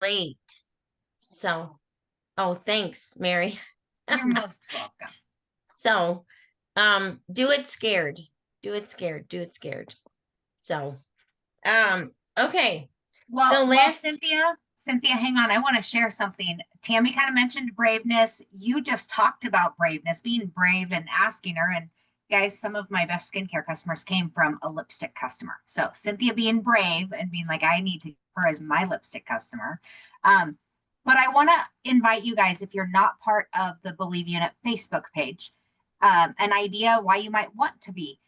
late. So, oh, thanks, Mary. You're most welcome. So, do it scared. Do it scared. Do it scared. So, okay. So Well, last, Cynthia, hang on. I want to share something. Tammy kind of mentioned braveness. You just talked about braveness, being brave and asking her. And guys, some of my best skincare customers came from a lipstick customer. So Cynthia being brave and being like, I need to keep her as my lipstick customer. Um, but I want to invite you guys, if you're not part of the Believe Unit Facebook page, an idea why you might want to be.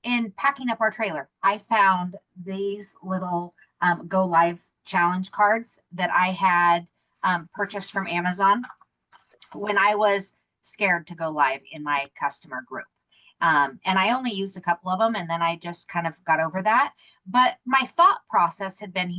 In packing up our trailer, I found these little go live challenge cards that I had purchased from Amazon when I was scared to go live in my customer group. And I only used a couple of them and then I just kind of got over that. But my thought process had been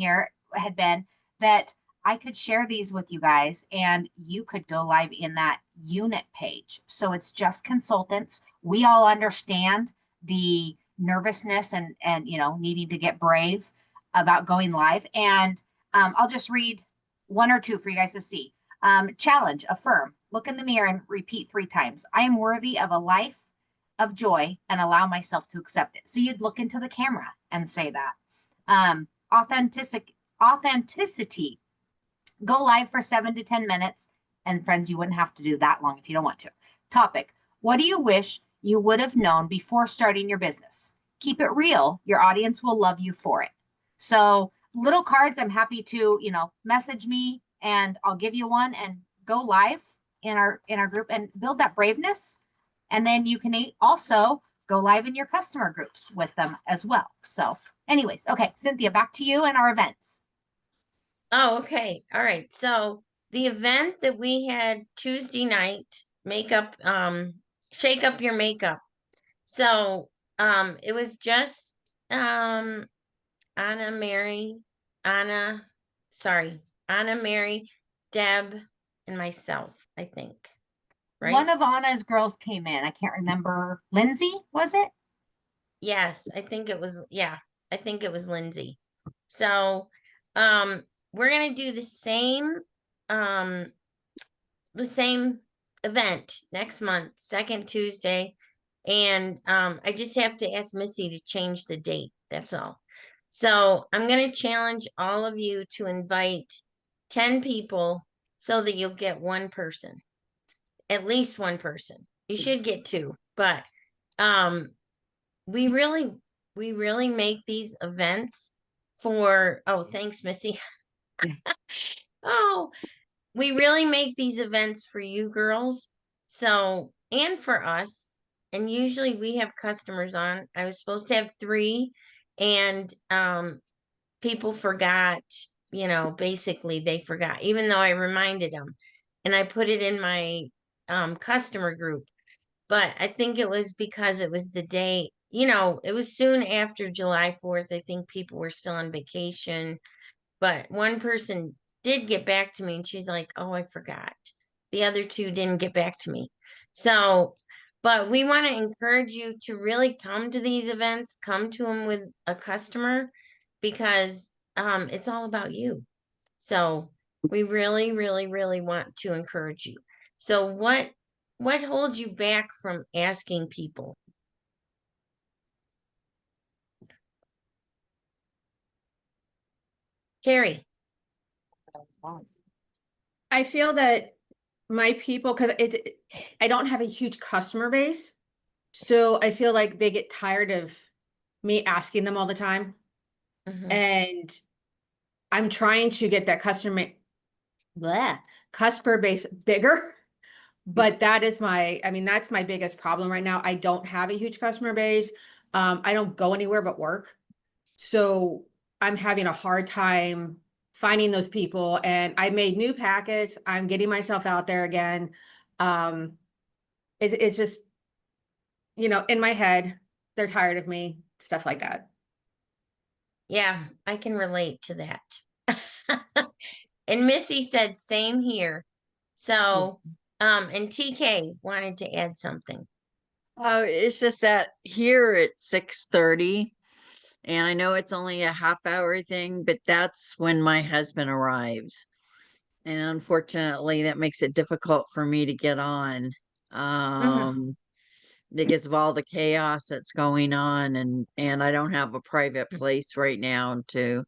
that I could share these with you guys and you could go live in that unit page. So it's just consultants. We all understand the nervousness and needing to get brave about going live. And I'll just read one or two for you guys to see. Challenge, affirm, look in the mirror and repeat 3 times. I am worthy of a life of joy and allow myself to accept it. So you'd look into the camera and say that. Authenticity, go live for 7 to 10 minutes. And friends, you wouldn't have to do that long if you don't want to. Topic, what do you wish you would have known before starting your business? Keep it real. Your audience will love you for it. So little cards, I'm happy to, message me and I'll give you one and go live in our group and build that braveness. And then you can also go live in your customer groups with them as well. So anyways, okay, Cynthia, back to you and our events. oh, okay. All right. So the event that we had Tuesday night, makeup, shake up your makeup. So, it was just, Anna, Mary, Anna, sorry, Anna, Mary, Deb, and myself, I think, One right? of Anna's girls came in. I can't remember. Lindsay, was it? Yes, I think it was, yeah, I think it was Lindsay. So, um, we're gonna do um, the same event next month, second Tuesday. And I just have to ask Missy to change the date. That's all. So I'm going to challenge all of you to invite 10 people so that you'll get one person, at least one person. You should get two, but um, we really, we really make these events for, oh, thanks, Missy. Oh, we really make these events for you girls. So, and for us. And usually we have customers on. I was supposed to have 3 and people forgot, basically they forgot even though I reminded them. And I put it in my customer group. But I think it was because it was the day, it was soon after July 4th. I think people were still on vacation, but one person did get back to me and she's like, oh, I forgot. The other 2 didn't get back to me. So, but we want to encourage you to really come to these events, come to them with a customer because it's all about you. So we really, really, really want to encourage you. So what holds you back from asking people? Terry. I feel that my people, because I don't have a huge customer base, so I feel like they get tired of me asking them all the time. Mhm. And I'm trying to get that customer base bigger. But that is that's my biggest problem right now. I don't have a huge customer base. I don't go anywhere but work. So I'm having a hard time finding those people. And I made new packets. I'm getting myself out there again. Um, it's just, in my head, they're tired of me, stuff like that. Yeah, I can relate to that. And Missy said same here. So, and TK wanted to add something. It's just that here at 6:30, And I know it's only a half hour thing, but that's when my husband arrives. And unfortunately, that makes it difficult for me to get on. Um, because of all the chaos that's going on, and I don't have a private place right now to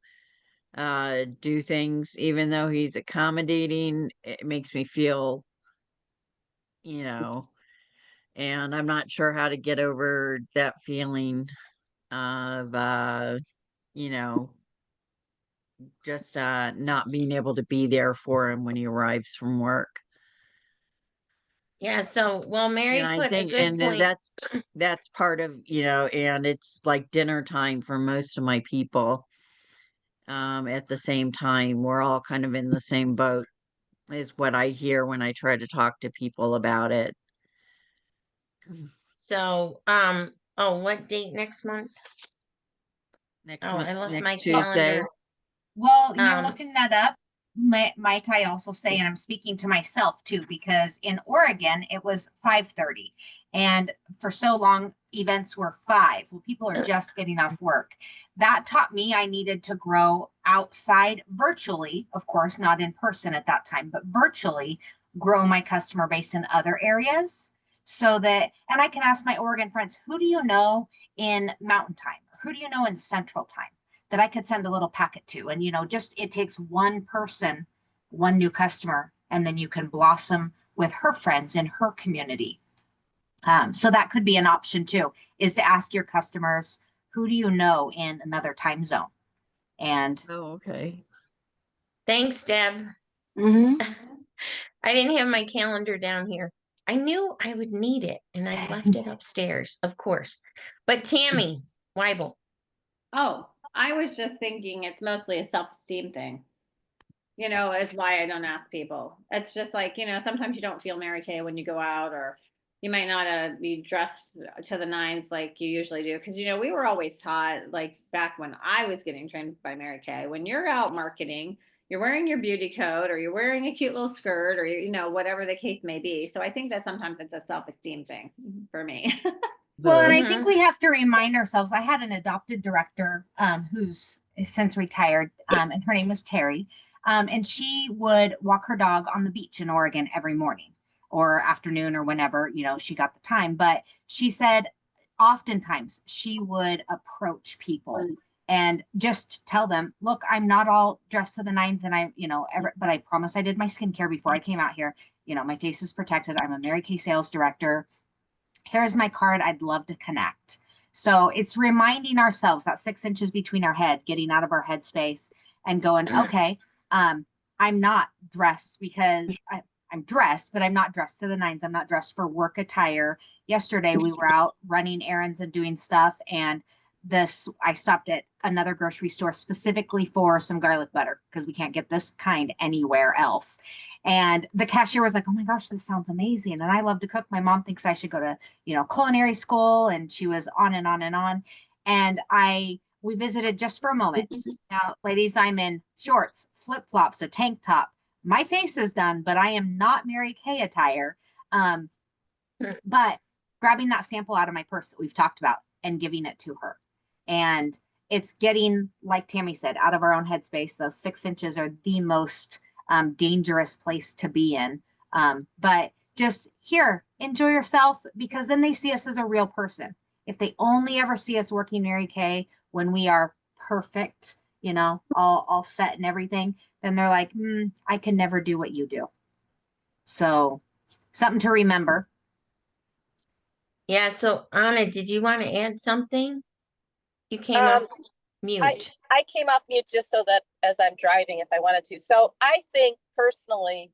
do things. Even though he's accommodating, it makes me feel, you know, and I'm not sure how to get over that feeling of you know, just not being able to be there for him when he arrives from work. Yeah, so, well, Mary And I put a think, good and then point. that's part of, and it's like dinner time for most of my people. At the same time, we're all kind of in the same boat, is what I hear when I try to talk to people about it. So, oh, what date next month? Next Oh, month, I left my next Tuesday. calendar. Well, you're Um, looking that up. Might I also say, and I'm speaking to myself too, because in Oregon it was 5:30, and for so long events were 5. Well, people are just getting off work. That taught me I needed to grow outside virtually, of course, not in person at that time, but virtually grow my customer base in other areas so that, and I can ask my Oregon friends, who do you know in Mountain Time? Who do you know in Central Time? That I could send a little packet to. And, just it takes one person, one new customer, and then you can blossom with her friends in her community. So that could be an option too, is to ask your customers, who do you know in another time zone? And Oh, okay. thanks, Deb. Mhm. I didn't have my calendar down here. I knew I would need it, and I left it upstairs, of course. But Tammy Weibel. Oh, I was just thinking it's mostly a self-esteem thing. Is why I don't ask people. It's just like, sometimes you don't feel Mary Kay when you go out, or you might not be dressed to the nines like you usually do. Because, we were always taught, like back when I was getting trained by Mary Kay, when you're out marketing, you're wearing your beauty coat, or you're wearing a cute little skirt, or, whatever the case may be. So I think that sometimes it's a self-esteem thing for me. well, and I Mhm. think we have to remind ourselves. I had an adopted director who's since retired, and her name was Terry. And she would walk her dog on the beach in Oregon every morning or afternoon or whenever, she got the time. But she said oftentimes she would approach people and just tell them, look, I'm not all dressed to the nines and but I promise I did my skincare before I came out here. My face is protected. I'm a Mary Kay sales director. Here's my card. I'd love to connect. So it's reminding ourselves that 6 inches between our head, getting out of our headspace and going, okay, I'm not dressed because I'm dressed, but I'm not dressed to the nines. I'm not dressed for work attire. Yesterday we were out running errands and doing stuff. And I stopped at another grocery store specifically for some garlic butter because we can't get this kind anywhere else. And the cashier was like, oh my gosh, this sounds amazing. And I love to cook. My mom thinks I should go to, culinary school. And she was on and on and on. And we visited just for a moment. Now, ladies, I'm in shorts, flip-flops, a tank top. My face is done, but I am not Mary Kay attire. But grabbing that sample out of my purse that we've talked about and giving it to her. And it's getting, like Tammy said, out of our own headspace. Those 6 inches are the most dangerous place to be in. But just here, enjoy yourself, because then they see us as a real person. If they only ever see us working Mary Kay when we are perfect, all set and everything, then they're like, I can never do what you do. So something to remember. Yeah, so Anna, did you want to add something? You came off mute. I came off mute just so that as I'm driving, if I wanted to. So I think personally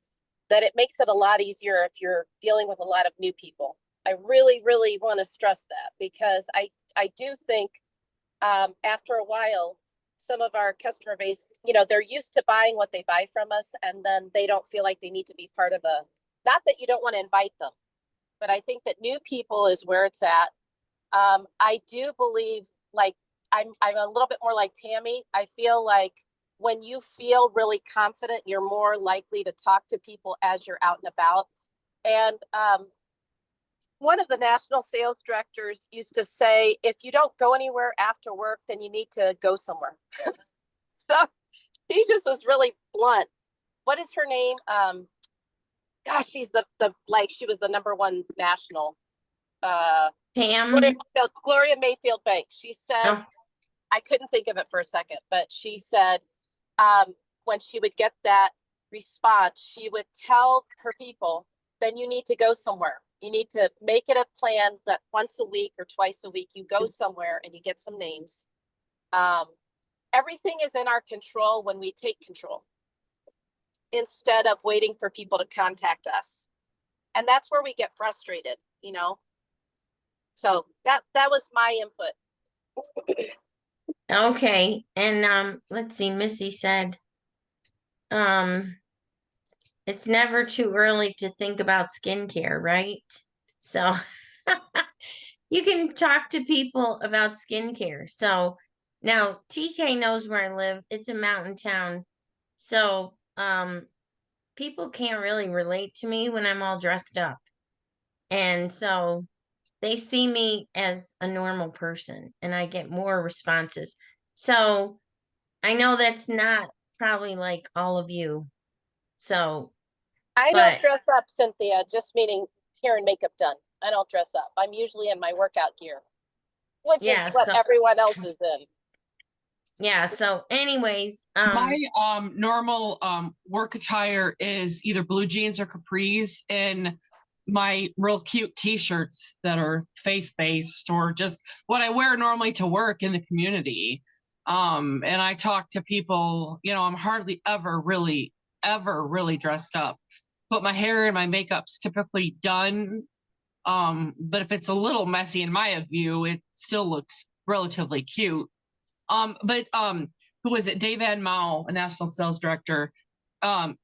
that it makes it a lot easier if you're dealing with a lot of new people. I really, really want to stress that, because I do think after a while, some of our customer base, they're used to buying what they buy from us, and then they don't feel like they need to be part of not that you don't want to invite them, but I think that new people is where it's at. I do believe, like, I'm a little bit more like Tammy. I feel like when you feel really confident, you're more likely to talk to people as you're out and about. And one of the national sales directors used to say, if you don't go anywhere after work, then you need to go somewhere. So she just was really blunt. What is her name? Gosh, she's the like, she was the #1 national. Pam. Gloria Mayfield Banks. She said, Oh, I couldn't think of it for a second, but she said, when she would get that response, she would tell her people, then you need to go somewhere. You need to make it a plan that once a week or twice a week, you go somewhere and you get some names. Everything is in our control when we take control instead of waiting for people to contact us. And that's where we get frustrated, you know? So that was my input. okay. And let's see, Missy said, it's never too early to think about skincare, right? So you can talk to people about skincare. So now TK knows where I live. It's a mountain town. So people can't really relate to me when I'm all dressed up. And so they see me as a normal person and I get more responses. So I know that's not probably like all of you. So, I don't but dress up, Cynthia, just meaning hair and makeup done. I don't dress up. I'm usually in my workout gear, which yeah, is what so everyone else is in. yeah, so anyways, My normal work attire is either blue jeans or capris, and my real cute t-shirts that are faith-based, or just what I wear normally to work in the community. And I talk to people, you know, I'm hardly ever really dressed up, but my hair and my makeup's typically done. But if it's a little messy in my view, it still looks relatively cute. But who was it? Dave Van Mao, a national sales director,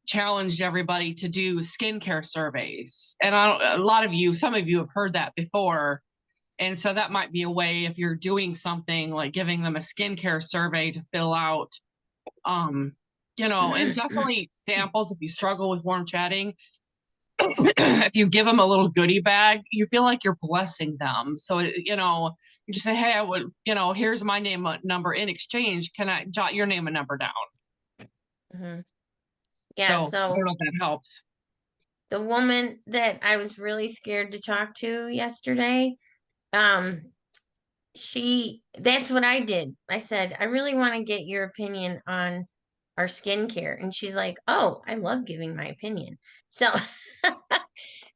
challenged everybody to do skincare surveys. And a lot of you, some of you have heard that before. And so that might be a way, if you're doing something like giving them a skincare survey to fill out, you know, and definitely samples if you struggle with warm chatting. If you give them a little goodie bag, you feel like you're blessing them. So, you know, you just say, hey, I would, you know, here's my name number in exchange. Can I jot your name and number down? mhm. Yeah, So I so don't know if that helps. the woman that I was really scared to talk to yesterday, that's what I did. I said, I really want to get your opinion on our skincare. And she's like, oh, I love giving my opinion. So,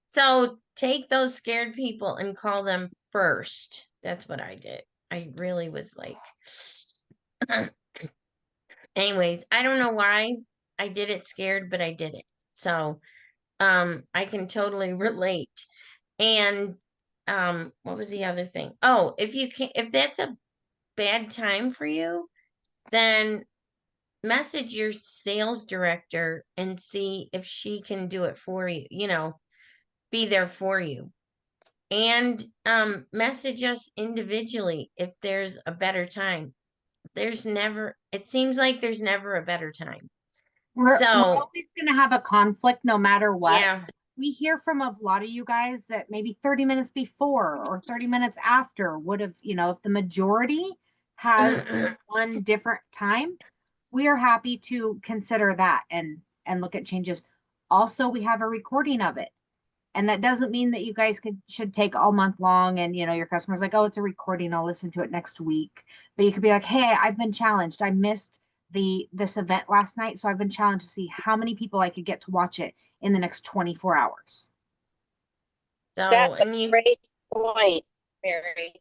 so take those scared people and call them first. That's what I did. I really was like, anyways, I don't know why I did it scared, but I did it. So, I can totally relate. And, what was the other thing? Oh, if that's a bad time for you, then message your sales director and see if she can do it for you, you know, be there for you. And message us individually if there's a better time. It seems like there's never a better time. We're So, always gonna have a conflict no matter what. yeah. We hear from a lot of you guys that maybe 30 minutes before or 30 minutes after would have, you know, if the majority has one different time, we are happy to consider that and look at changes. Also, we have a recording of it. And that doesn't mean that you guys should take all month long and, you know, your customers like, oh, it's a recording, I'll listen to it next week. But you could be like, hey, I've been challenged. I missed this event last night, so I've been challenged to see how many people I could get to watch it in the next 24 hours. So, That's and a great point, Mary.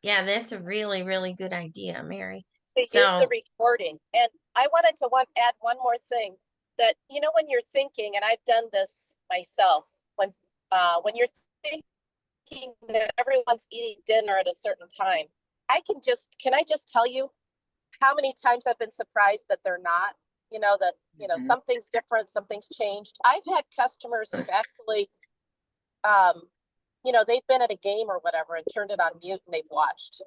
yeah, that's a really, really good idea, Mary. To use So, the recording. And I wanted to add one more thing, that, you know, when you're thinking, and I've done this myself, when you're thinking that everyone's eating dinner at a certain time, can I just tell you how many times I've been surprised that they're not, you know, that, you know, something's different, something's changed. I've had customers who've actually, you know, they've been at a game or whatever and turned it on mute and they've watched.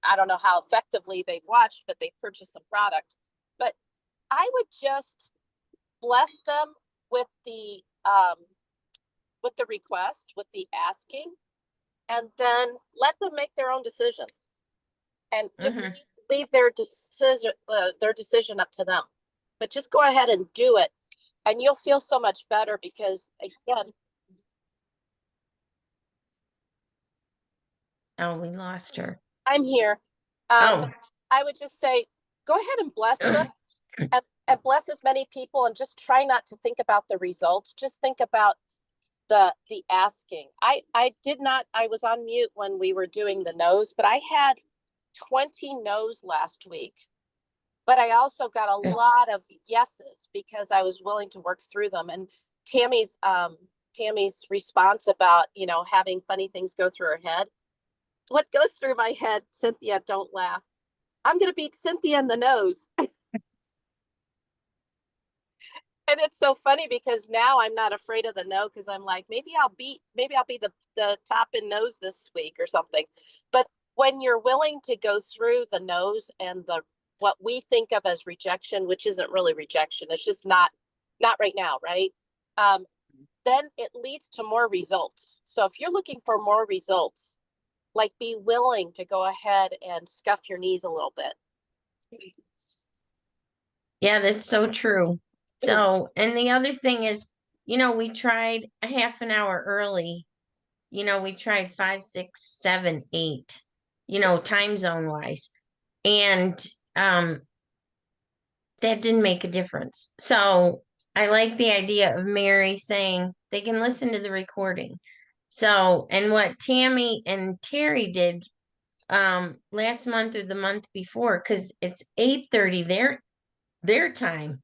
I don't know how effectively they've watched, but they've purchased some product. But I would just bless them with the with the request, with the asking, and then let them make their own decision. And just Mhm. leave their decision up to them. But just go ahead and do it, and you'll feel so much better because, again, Oh, we lost her. I'm here. Oh. I would just say, go ahead and bless them and bless as many people, and just try not to think about the results. Just think about the asking. I was on mute when we were doing the no's, but I had 20 no's last week. But I also got a lot of yeses because I was willing to work through them. And Tammy's response about, having funny things go through her head. What goes through my head, Cynthia, don't laugh. I'm going to beat Cynthia in the nose. And it's so funny because now I'm not afraid of the no, because I'm like, maybe I'll be the top in no's this week or something. But when you're willing to go through the no's and what we think of as rejection, which isn't really rejection, it's just not right now, right? Then it leads to more results. So if you're looking for more results, like, be willing to go ahead and scuff your knees a little bit. Yeah, that's so true. So, and the other thing is, we tried a half an hour early. We tried 5, 6, 7, 8, time zone wise. And that didn't make a difference. So I like the idea of Mary saying they can listen to the recording. So, and what Tammy and Terry did last month or the month before, because it's 8:30 their time.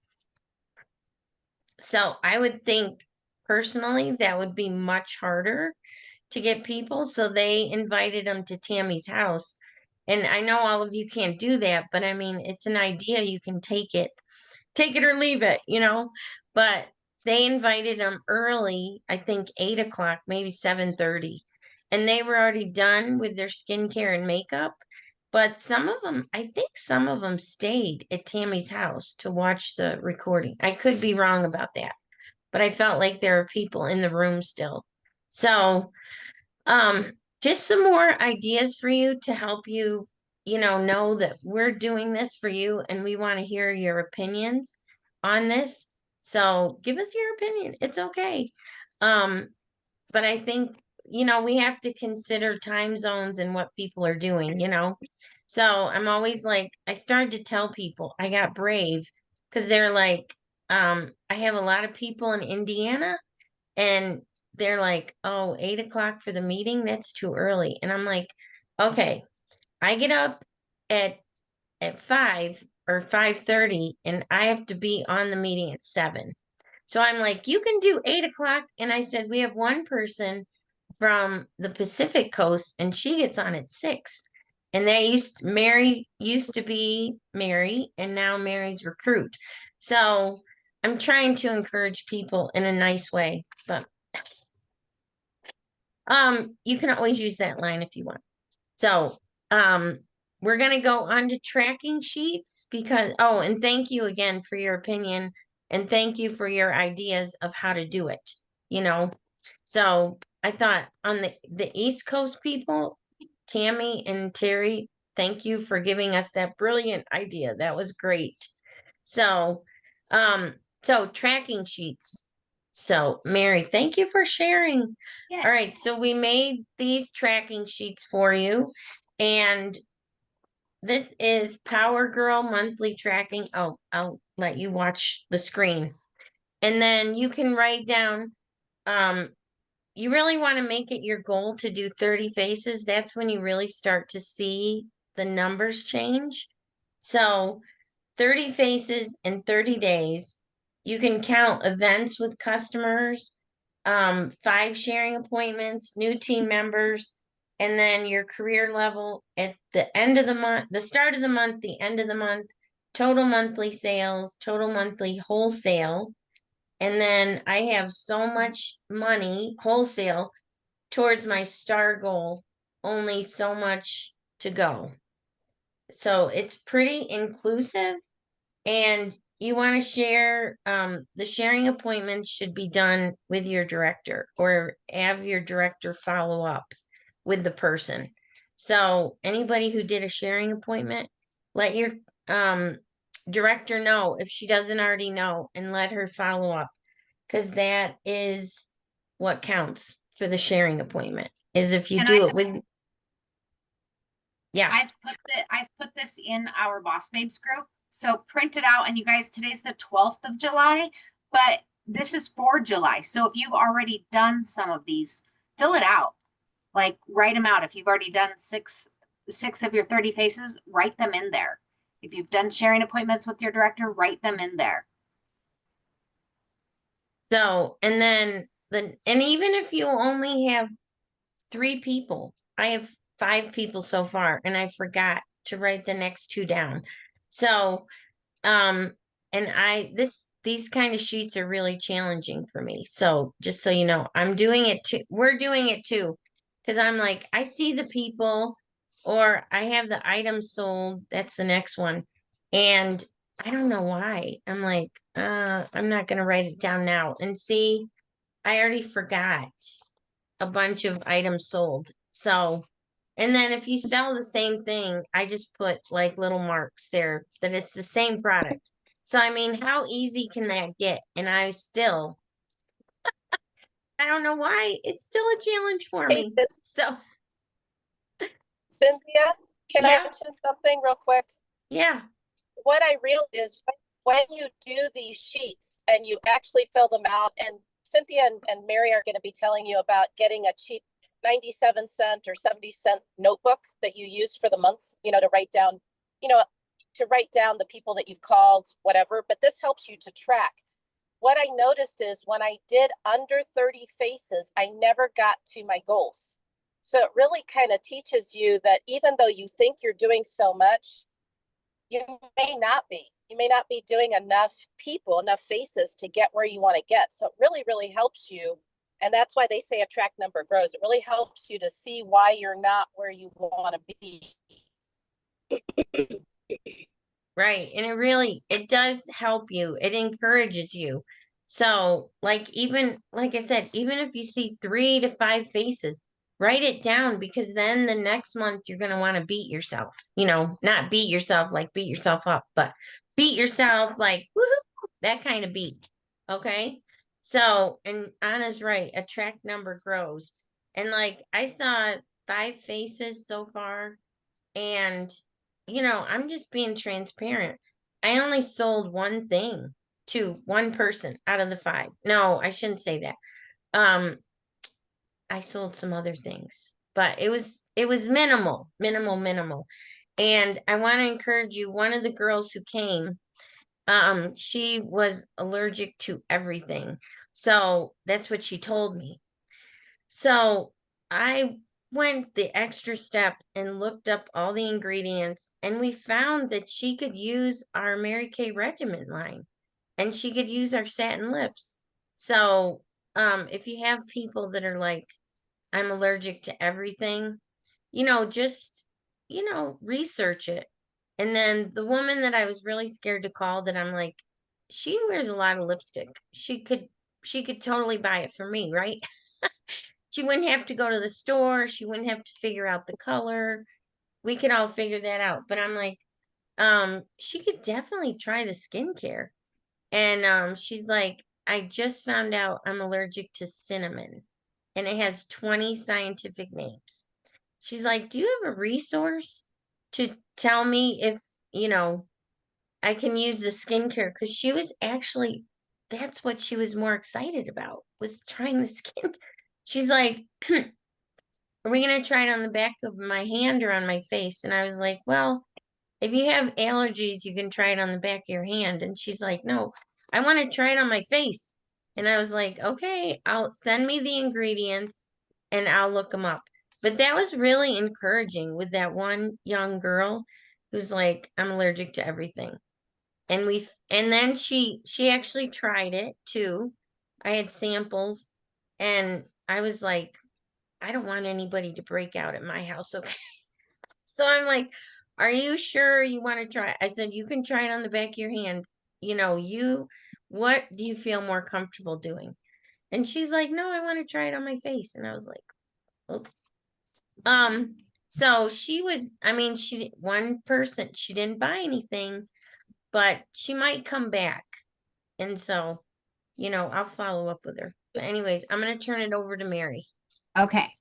So I would think personally that would be much harder to get people. So they invited them to Tammy's house. And I know all of you can't do that, but I mean, it's an idea. You can take it or leave it, But they invited them early, I think 8 o'clock, maybe 7:30. And they were already done with their skincare and makeup. But I think some of them stayed at Tammy's house to watch the recording. I could be wrong about that, but I felt like there were people in the room still. So, just some more ideas for you to help you, know that we're doing this for you and we want to hear your opinions on this. So give us your opinion. It's okay. But I think, we have to consider time zones and what people are doing, So I'm always like, I started to tell people I got brave because they're like, I have a lot of people in Indiana and they're like, oh, 8 o'clock for the meeting? That's too early. And I'm like, okay, I get up at 5 or 5:30 and I have to be on the meeting at 7. So I'm like, you can do 8 o'clock. And I said, we have one person from the Pacific Coast and she gets on at 6. And Mary used to be Mary and now Mary's recruit. So I'm trying to encourage people in a nice way, but you can always use that line if you want. So, we're gonna go on to tracking sheets because, and thank you again for your opinion and thank you for your ideas of how to do it, So I thought on the East Coast people, Tammy and Terry, thank you for giving us that brilliant idea. That was great. So, tracking sheets. So, Mary, thank you for sharing. Yeah. All right, so we made these tracking sheets for you, and this is Power Girl monthly tracking. Oh, I'll let you watch the screen. And then you can write down, you really want to make it your goal to do 30 faces. That's when you really start to see the numbers change. So 30 faces in 30 days. You can count events with customers, 5 sharing appointments, new team members, and then your career level at the end of the month, the start of the month, the end of the month, total monthly sales, total monthly wholesale. And then I have so much money wholesale towards my star goal, only so much to go. So it's pretty inclusive. And you want to share, the sharing appointments should be done with your director or have your director follow up with the person. So anybody who did a sharing appointment, let your director know if she doesn't already know and let her follow up. Cause that is what counts for the sharing appointment, is if you And do it with. Yeah, I've put this in our Boss Babes group. So print it out, and you guys, today's the 12th of July, but this is for July. So if you've already done some of these, fill it out. Like write them out. If you've already done six of your 30 faces, write them in there. If you've done sharing appointments with your director, write them in there. so, and then and even if you only have 3 people, I have 5 people so far, and I forgot to write the next 2 down. So, and these kind of sheets are really challenging for me. So just so you know, I'm doing it too. We're doing it too. Cause I'm like, I see the people, or I have the items sold. That's the next one. And I don't know why. I'm like, I'm not gonna write it down now. And see, I already forgot a bunch of items sold. So, and then if you sell the same thing, I just put like little marks there that it's the same product. So, I mean, how easy can that get? And I still, I don't know why, it's still a challenge for Hey, me. So, Cynthia, can I yeah, mention something real quick? yeah, What I realized is when you do these sheets and you actually fill them out, and Cynthia and Mary are going to be telling you about getting a cheap 97-cent or 70-cent notebook that you use for the month, to write down, the people that you've called, whatever, but this helps you to track. What I noticed is when I did under 30 faces, I never got to my goals. So it really kind of teaches you that even though you think you're doing so much, you may not be. You may not be doing enough faces to get where you want to get. So it really, really helps you. And that's why they say attract number grows. It really helps you to see why you're not where you want to be. right. And it does help you. It encourages you. So, like I said, even if you see 3 to 5 faces, write it down, because then the next month you're going to want to beat yourself. Not beat yourself like beat yourself up, but beat yourself like woohoo, that kind of beat. Okay. So, and Anna's right, attract number grows. And like I saw 5 faces so far, and I'm just being transparent. I only sold one thing to one person out of the 5. No, I shouldn't say that. I sold some other things, but it was minimal. And I want to encourage you, one of the girls who came, she was allergic to everything. So that's what she told me. So I went the extra step and looked up all the ingredients, and we found that she could use our Mary Kay Regiment line, and she could use our satin lips. So if you have people that are like, I'm allergic to everything, just research it. And then the woman that I was really scared to call, that I'm like, she wears a lot of lipstick, she could totally buy it for me, right? She wouldn't have to go to the store. She wouldn't have to figure out the color. We could all figure that out. But I'm like, she could definitely try the skincare. And she's like, I just found out I'm allergic to cinnamon, and it has 20 scientific names. She's like, do you have a resource to tell me if, I can use the skincare? Because she was actually, that's what she was more excited about, was trying the skin. She's like, are we going to try it on the back of my hand or on my face? And I was like, well, if you have allergies, you can try it on the back of your hand. And she's like, no, I want to try it on my face. And I was like, okay, I'll send me the ingredients and I'll look them up. But that was really encouraging with that one young girl who's like, I'm allergic to everything. And then she actually tried it too. I had samples, and I was like, I don't want anybody to break out at my house, okay? So I'm like, are you sure you want to try it? I said, you can try it on the back of your hand. what do you feel more comfortable doing? And she's like, no, I want to try it on my face. And I was like, okay. So one person, she didn't buy anything, but she might come back. And so, I'll follow up with her. But anyways, I'm going to turn it over to Mary. Okay,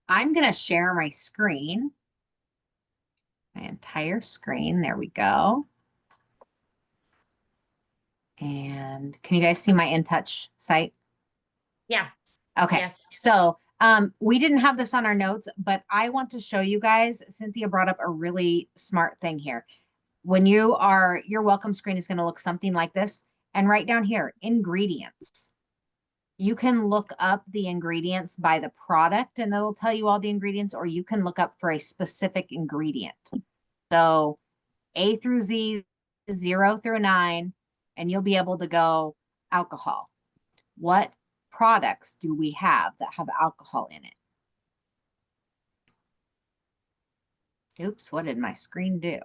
I'm gonna share my screen. My entire screen. There we go. And can you guys see my InTouch site? Yeah. Okay, Yes. so we didn't have this on our notes, but I want to show you guys, Cynthia brought up a really smart thing here. When your welcome screen is going to look something like this. And right down here, ingredients. You can look up the ingredients by the product and it'll tell you all the ingredients, or you can look up for a specific ingredient. So A through Z, 0 through 9, and you'll be able to go alcohol. What products do we have that have alcohol in it? Oops, what did my screen do?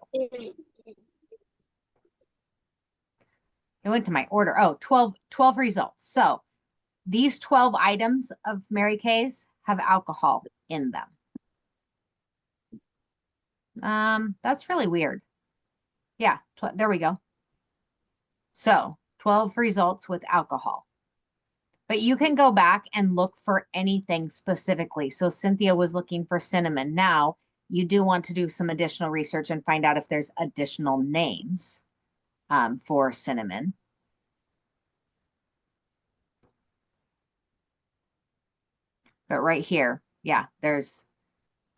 I went to my order. Oh, 12 results. So these 12 items of Mary Kay's have alcohol in them. That's really weird. Yeah, there we go. So 12 results with alcohol. But you can go back and look for anything specifically. So Cynthia was looking for cinnamon. Now you do want to do some additional research and find out if there's additional names for cinnamon. But right here, yeah, there's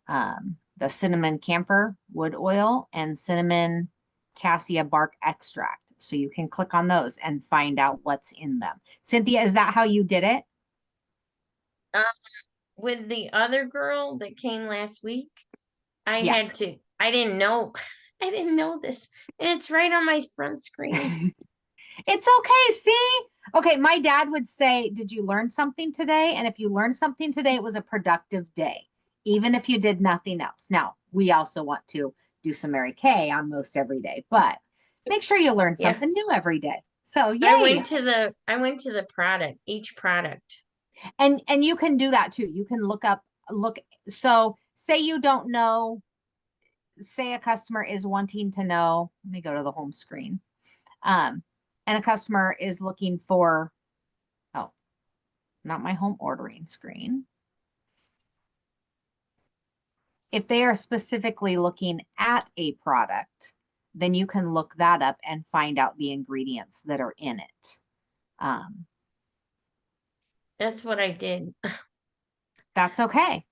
the cinnamon camphor wood oil and cinnamon cassia bark extract. So you can click on those and find out what's in them. Cynthia, is that how you did it? With the other girl that came last week, I Yeah. didn't know this. And it's right on my front screen. It's okay. See? Okay, my dad would say, did you learn something today? And if you learned something today, it was a productive day, even if you did nothing else. Now, we also want to do some Mary Kay on most every day, but make sure you learn Yeah. something new every day. So yay. I went to the product, each product. And you can do that too. You can so say you don't know, say a customer is wanting to know, let me go to the home screen. And a customer is looking for, oh, not my home ordering screen. If they are specifically looking at a product, then you can look that up and find out the ingredients that are in it. That's what I did. That's okay.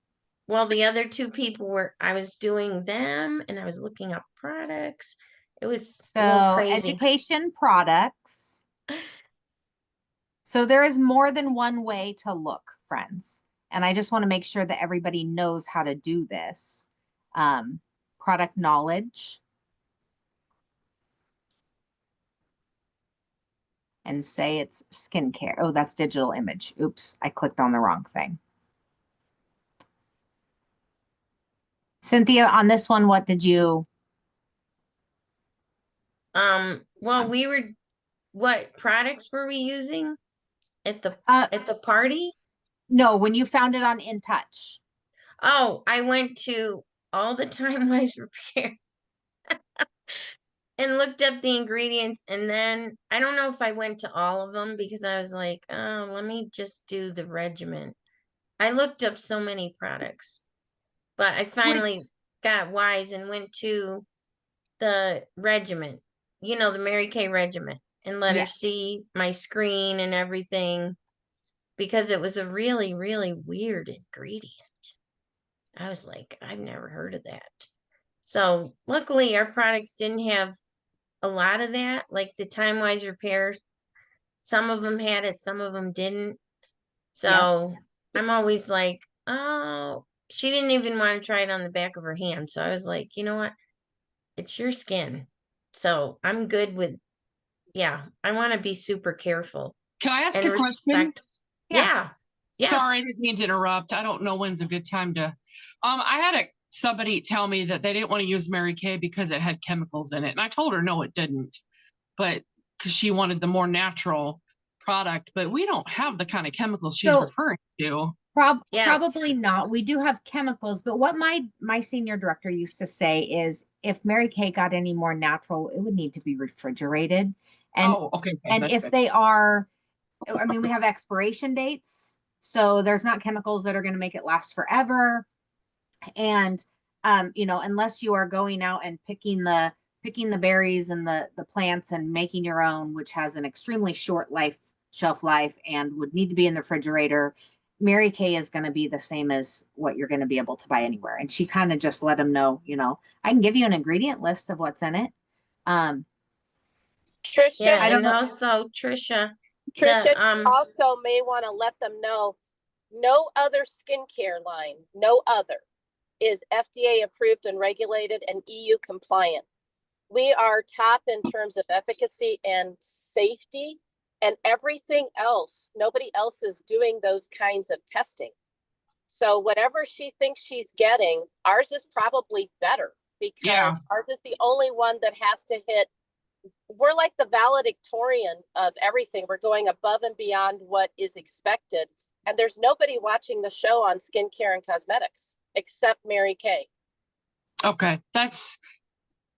Well, the other two people I was doing them and I was looking up products. It was a little So crazy. education products. So there is more than one way to look, friends. And I just want to make sure that everybody knows how to do this. Product knowledge. And say it's skincare. Oh, that's digital image. Oops, I clicked on the wrong thing. Cynthia, on this one, what did you? Well, what products were we using at the party? No, when you found it on InTouch. Oh, I went to all the Time Wise Repair and looked up the ingredients, and then I don't know if I went to all of them because I was like, oh, let me just do the regimen. I looked up so many products, but I finally got wise and went to the regiment, the Mary Kay regiment, and let her see my screen and everything because it was a really, really weird ingredient. I was like, I've never heard of that. So luckily our products didn't have a lot of that, like the Time Wise Repair. Some of them had it, some of them didn't. So I'm always like, oh, she didn't even want to try it on the back of her hand. So I was like, you know what? It's your skin. So I'm good with, I want to be super careful. Can I ask and a question? Yeah. Sorry, I didn't mean to interrupt. I don't know when's a good time to. I had somebody tell me that they didn't want to use Mary Kay because it had chemicals in it, and I told her no, it didn't. But because she wanted the more natural product, but we don't have the kind of chemicals she's So- referring to. Yes. Probably not. We do have chemicals, but what my senior director used to say is if Mary Kay got any more natural, it would need to be refrigerated. And Oh, okay. and that's if good. they are, I mean, we have expiration dates, so there's not chemicals that are going to make it last forever. And you know, unless you are going out and picking the berries and the plants and making your own, which has an extremely short shelf life and would need to be in the refrigerator, Mary Kay is going to be the same as what you're going to be able to buy anywhere. And she kind of just let them know, you know, I can give you an ingredient list of what's in it. Trisha, Yeah, I don't and know. also Trisha, Trisha the, also may want to let them know, no other skincare line, no other is FDA approved and regulated and EU compliant. We are top in terms of efficacy and safety, and everything else, nobody else is doing those kinds of testing. So whatever she thinks she's getting, ours is probably better because Yeah. ours is the only one that has to hit. We're like the valedictorian of everything. We're going above and beyond what is expected. And there's nobody watching the show on skincare and cosmetics except Mary Kay. Okay, that's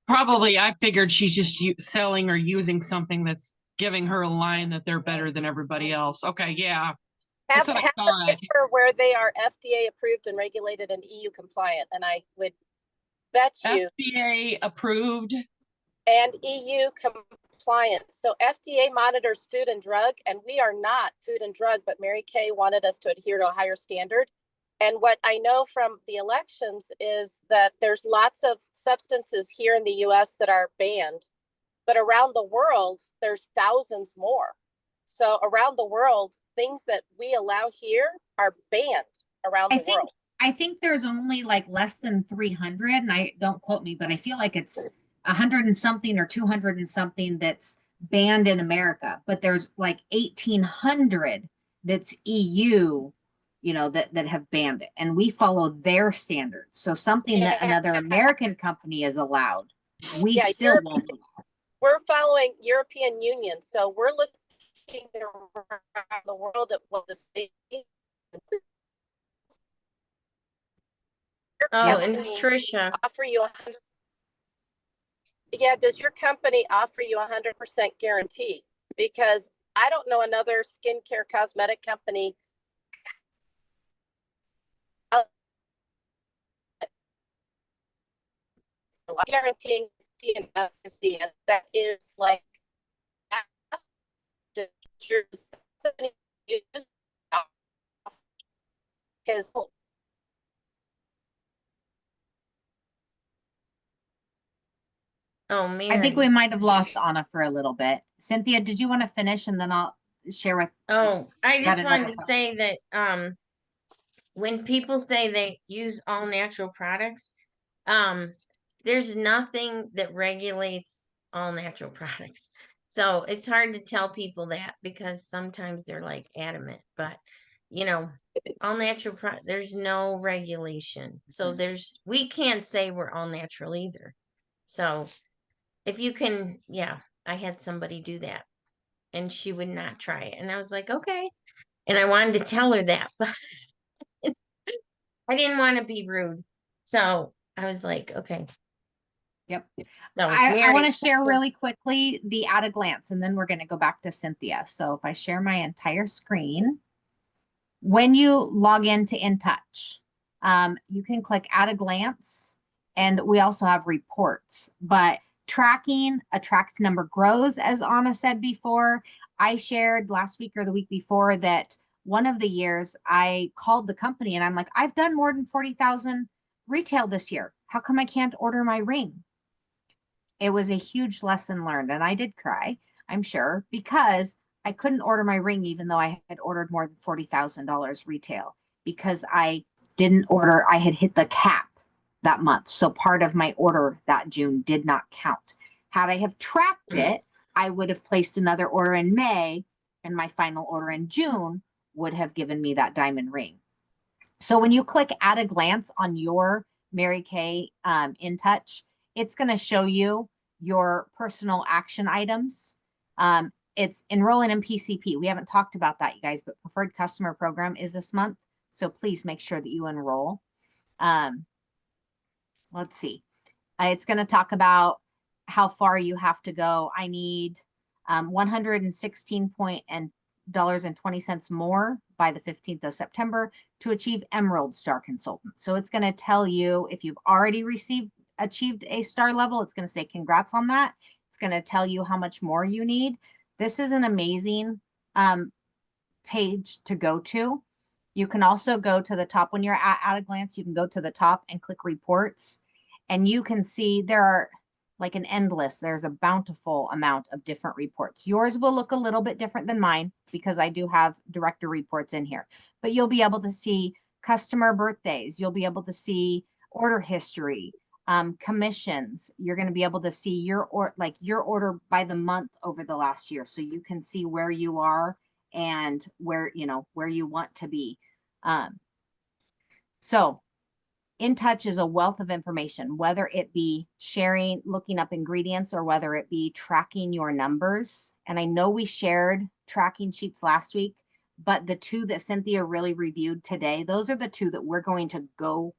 probably, I figured she's just selling or using something that's giving her a line that they're better than everybody else. Okay, yeah. Have, That's what I have thought. a paper where they are FDA approved and regulated and EU compliant. And I would bet you FDA approved. and EU compliant. So FDA monitors food and drug, and we are not food and drug, but Mary Kay wanted us to adhere to a higher standard. And what I know from the elections is that there's lots of substances here in the US that are banned, but around the world, there's thousands more. So around the world, things that we allow here are banned around the world. I think there's only like less than 300, and I don't quote me, but I feel like it's 100 and something or 200 and something that's banned in America, but there's like 1,800 that's EU, you know, that have banned it, and we follow their standards. So something that another American company is allowed, we Yeah, still won't allow. We're following European Union, so we're looking around the world at what the state. oh, and company Trisha, offer you 100. Yeah, does your company offer you 100% guarantee? Because I don't know another skincare cosmetic company guaranteeing and efficacy, and that is like because oh, I think we Mary. might have lost Anna for a little bit. Cynthia, did you want to finish, and then I'll share with. Oh, I Got just wanted another to thought. say that, when people say they use all natural products, there's nothing that regulates all natural products. So it's hard to tell people that because sometimes they're like adamant, but you know, all natural there's no regulation. So we can't say we're all natural either. So if you can, yeah, I had somebody do that and she would not try it. And I was like, okay. And I wanted to tell her that, but I didn't want to be rude. So I was like, okay. Yep. So I Mary, want to share really quickly the at a glance, and then we're going to go back to Cynthia. So if I share my entire screen, when you log into InTouch, you can click at a glance, and we also have reports, but tracking a tracked number grows, as Anna said before. I shared last week or the week before that one of the years I called the company and I'm like, I've done more than 40,000 retail this year. How come I can't order my ring? It was a huge lesson learned, and I did cry, I'm sure, because I couldn't order my ring even though I had ordered more than $40,000 retail because I didn't order, I had hit the cap that month. So part of my order that June did not count. Had I have tracked it, I would have placed another order in May, and my final order in June would have given me that diamond ring. So when you click at a glance on your Mary Kay InTouch, it's going to show you your personal action items. It's enrolling in PCP. We haven't talked about that, you guys, but preferred customer program is this month. So please make sure that you enroll. Let's see. It's going to talk about how far you have to go. I need $116.20 more by the 15th of September to achieve Emerald Star Consultant. So it's going to tell you if you've already achieved a star level, it's going to say congrats on that. It's going to tell you how much more you need. This is an amazing page to go to. You can also go to the top when you're at a glance, you can go to the top and click reports, and you can see there are like an endless, there's a bountiful amount of different reports. Yours will look a little bit different than mine because I do have director reports in here, but you'll be able to see customer birthdays. You'll be able to see order history, commissions. You're going to be able to see your order by the month over the last year. So you can see where you are and where you want to be. So InTouch is a wealth of information, whether it be sharing, looking up ingredients, or whether it be tracking your numbers. And I know we shared tracking sheets last week, but the two that Cynthia really reviewed today, those are the two that we're going to go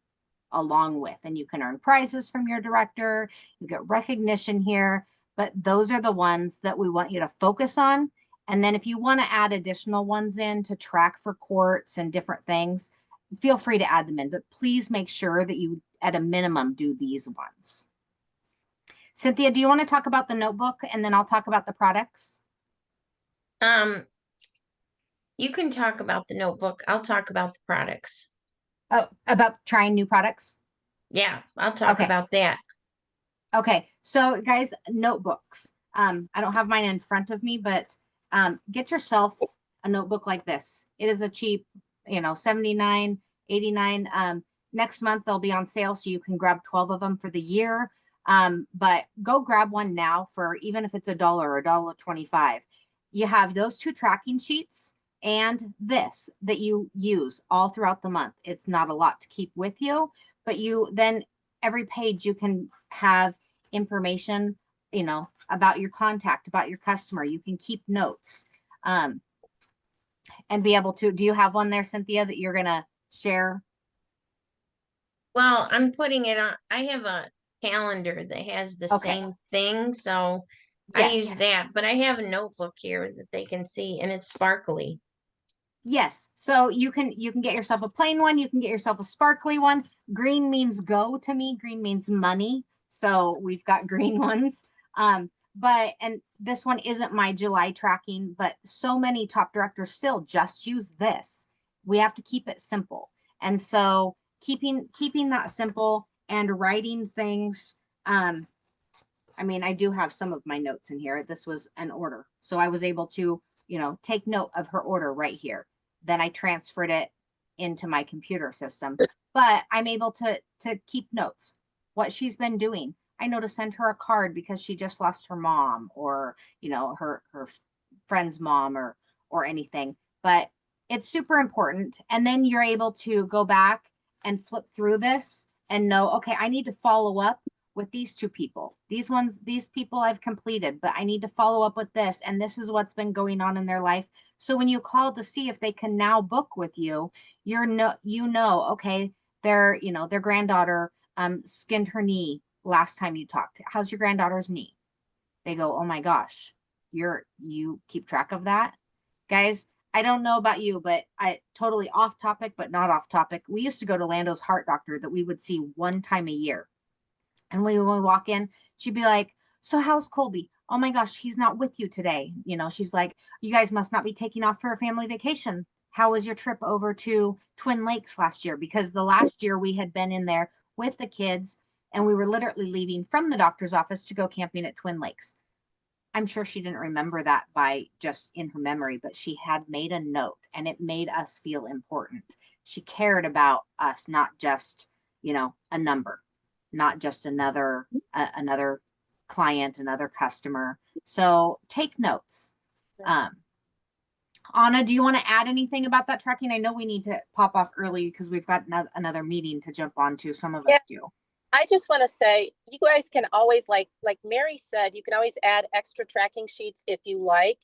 along with. And you can earn prizes from your director, you get recognition here, but those are the ones that we want you to focus on. And then if you want to add additional ones in to track for courts and different things, feel free to add them in, but please make sure that you, at a minimum, do these ones. Cynthia, do you want to talk about the notebook and then I'll talk about the products? You can talk about the notebook. I'll talk about the products. Oh, about trying new products? Yeah, I'll talk Okay. about that. Okay, so guys, notebooks. I don't have mine in front of me, but get yourself a notebook like this. It is a cheap, $79, $89. Next month they'll be on sale, so you can grab 12 of them for the year. But go grab one now for, even if it's $1 or $1.25. You have those two tracking sheets and this that you use all throughout the month. It's not a lot to keep with you, but you then every page you can have information, about your contact, about your customer. You can keep notes and be able to. Do you have one there, Cynthia, that you're going to share? Well, I'm putting it on. I have a calendar that has the Okay. same thing, so I Yes. use that, but I have a notebook here that they can see, and it's sparkly. Yes. So you can get yourself a plain one. You can get yourself a sparkly one. Green means go to me. Green means money. So we've got green ones. And this one isn't my July tracking, but so many top directors still just use this. We have to keep it simple. And so keeping that simple and writing things. I do have some of my notes in here. This was an order. So I was able to, take note of her order right here. Then I transferred it into my computer system, but I'm able to keep notes, what she's been doing. I know to send her a card because she just lost her mom, or, her friend's mom, or anything, but it's super important. And then you're able to go back and flip through this and know, okay, I need to follow up with these two people. These people I've completed, but I need to follow up with this. And this is what's been going on in their life. So when you call to see if they can now book with you, okay, their granddaughter skinned her knee last time you talked. How's your granddaughter's knee? They go, oh my gosh, you keep track of that? Guys, I don't know about you, but I totally off topic, but not off topic. We used to go to Lando's heart doctor that we would see one time a year. And when we walk in, she'd be like, so how's Colby? Oh my gosh, he's not with you today. She's like, you guys must not be taking off for a family vacation. How was your trip over to Twin Lakes last year? Because the last year we had been in there with the kids and we were literally leaving from the doctor's office to go camping at Twin Lakes. I'm sure she didn't remember that by just in her memory, but she had made a note and it made us feel important. She cared about us, not just, a number. Not just another client, another customer. So take notes. Anna, do you want to add anything about that tracking? I know we need to pop off early because we've got another meeting to jump onto. Some of us do. I just want to say, you guys can always, like Mary said, you can always add extra tracking sheets if you like.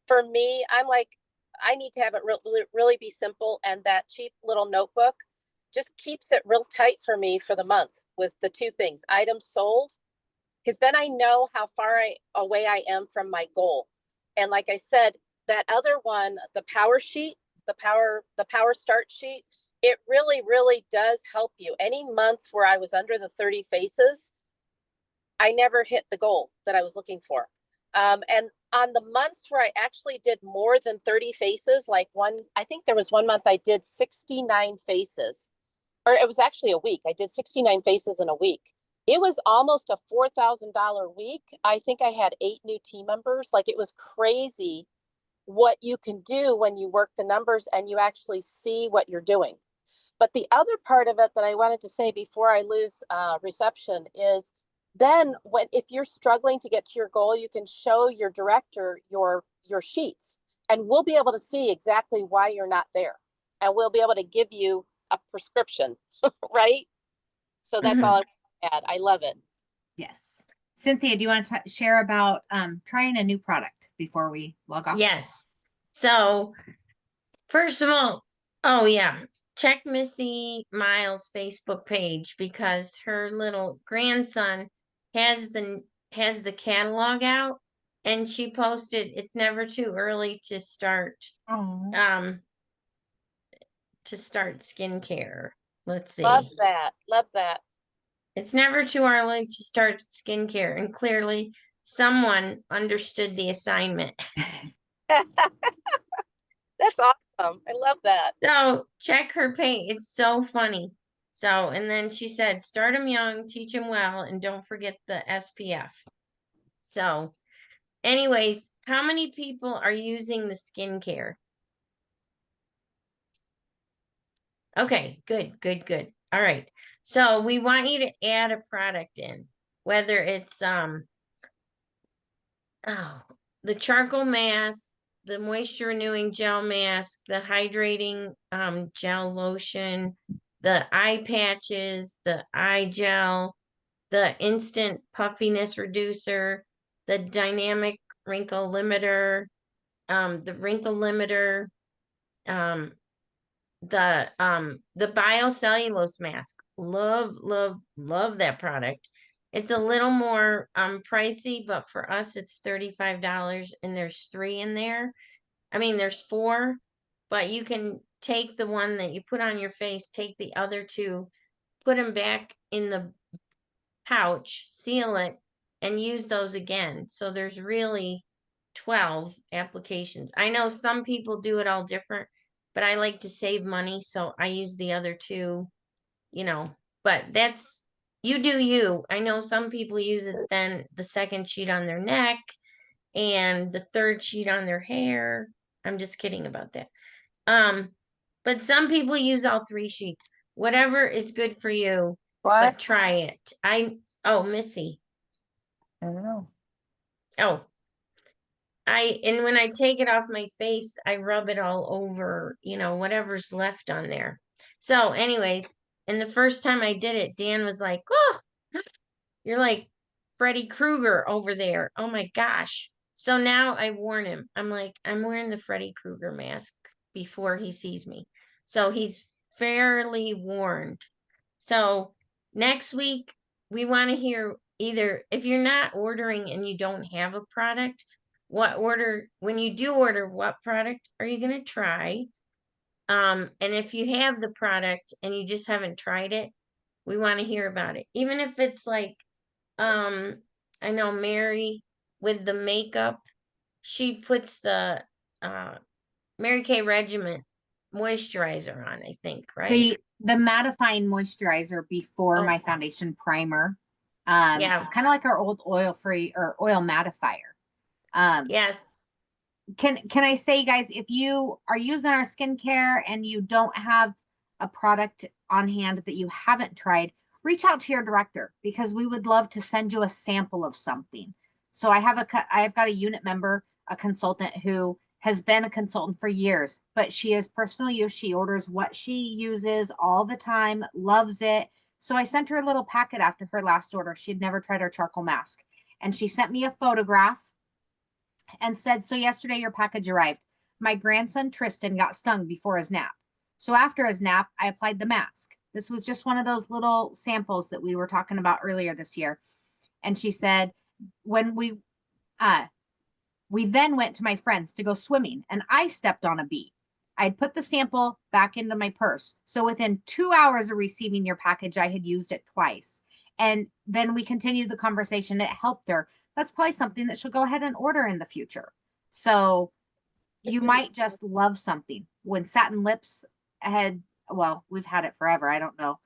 For me, I'm like, I need to have it really be simple, and that cheap little notebook just keeps it real tight for me for the month with the two things, items sold, because then I know how far away I am from my goal. And like I said, that other one, the power sheet, the power start sheet, it really does help you. Any month where I was under the 30 faces, I never hit the goal that I was looking for. And on the months where I actually did more than 30 faces, like I think there was one month I did 69 faces, or it was actually a week. I did 69 faces in a week. It was almost a $4,000 week. I think I had 8 new team members. Like, it was crazy what you can do when you work the numbers and you actually see what you're doing. But the other part of it that I wanted to say before I lose reception is, then if you're struggling to get to your goal, you can show your director your sheets, and we'll be able to see exactly why you're not there. And we'll be able to give you a prescription, right? So that's all I want to add. I love it. Yes. Cynthia, do you want to share about trying a new product before we log off? Yes. So first of all, oh yeah, check Missy Miles' Facebook page, because her little grandson has the catalog out, and she posted it's never too early to start skincare. Let's see. Love that. Love that. It's never too early to start skincare, and clearly someone understood the assignment. That's awesome. I love that. So check her page. It's so funny. So, and then she said, start them young, teach them well, and don't forget the SPF. So, anyways, how many people are using the skincare? Okay, good. All right. So we want you to add a product in, whether it's the charcoal mask, the moisture renewing gel mask, the hydrating gel lotion, the eye patches, the eye gel, the instant puffiness reducer, the dynamic wrinkle limiter, the wrinkle limiter, the biocellulose mask. Love that product. It's a little more pricey, but for us it's $35, and there's 3 in there. I mean, there's 4, but you can take the one that you put on your face, take the other 2, put them back in the pouch, seal it, and use those again. So there's really 12 applications. I know some people do it all different, but I like to save money, so I use the other 2, but that's, you do you. I know some people use it, then the second sheet on their neck and the third sheet on their hair. I'm just kidding about that. But some people use all 3 sheets. Whatever is good for you, but try it. Missy. I don't know. Oh, and when I take it off my face, I rub it all over, whatever's left on there. So anyways, and the first time I did it, Dan was like, oh, you're like Freddy Krueger over there. Oh my gosh. So now I warn him. I'm like, I'm wearing the Freddy Krueger mask before he sees me. So he's fairly warned. So next week, we want to hear either, if you're not ordering and you don't have a product, when you do order, what product are you going to try? And if you have the product and you just haven't tried it, we want to hear about it. Even if it's like, I know Mary with the makeup, she puts the Mary Kay Regiment moisturizer on, I think, right? The mattifying moisturizer before my foundation primer. Yeah. Kind of like our old oil-free or oil mattifier. Yes. Can I say, guys, if you are using our skincare and you don't have a product on hand that you haven't tried, reach out to your director, because we would love to send you a sample of something. So I've got a unit member, a consultant who has been a consultant for years, but she is personal use. She orders what she uses all the time, loves it. So I sent her a little packet after her last order. She had never tried our charcoal mask. And she sent me a photograph and said, so yesterday your package arrived. My grandson Tristan got stung before his nap. So after his nap, I applied the mask. This was just one of those little samples that we were talking about earlier this year. And she said, when we then went to my friends to go swimming and I stepped on a bee. I'd put the sample back into my purse. So within 2 hours of receiving your package, I had used it twice. And then we continued the conversation. It helped her. That's probably something that she'll go ahead and order in the future. So you might just love something. When Satin Lips had, well, we've had it forever. I don't know.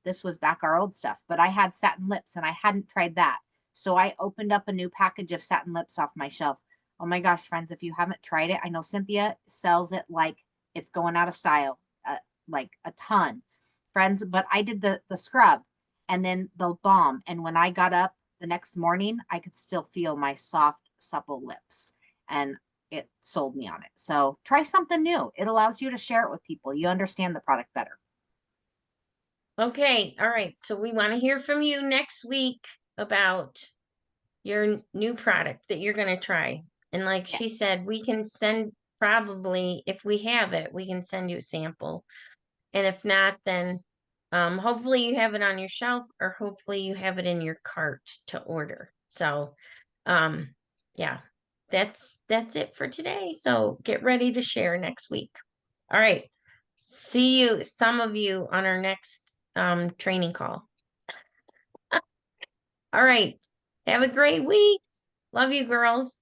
This was back our old stuff, but I had Satin Lips and I hadn't tried that. So I opened up a new package of Satin Lips off my shelf. Oh my gosh, friends, if you haven't tried it, I know Cynthia sells it like it's going out of style, like a ton. Friends, but I did the scrub and then the balm. And when I got up the next morning, I could still feel my soft, supple lips. And it sold me on it. So try something new. It allows you to share it with people. You understand the product better. Okay, all right. So we want to hear from you next week about your new product that you're going to try. And like she said, we can send probably, if we have it, we can send you a sample. And if not, then hopefully you have it on your shelf or hopefully you have it in your cart to order. So yeah, that's it for today. So get ready to share next week. All right. See you, some of you, on our next training call. All right. Have a great week. Love you, girls.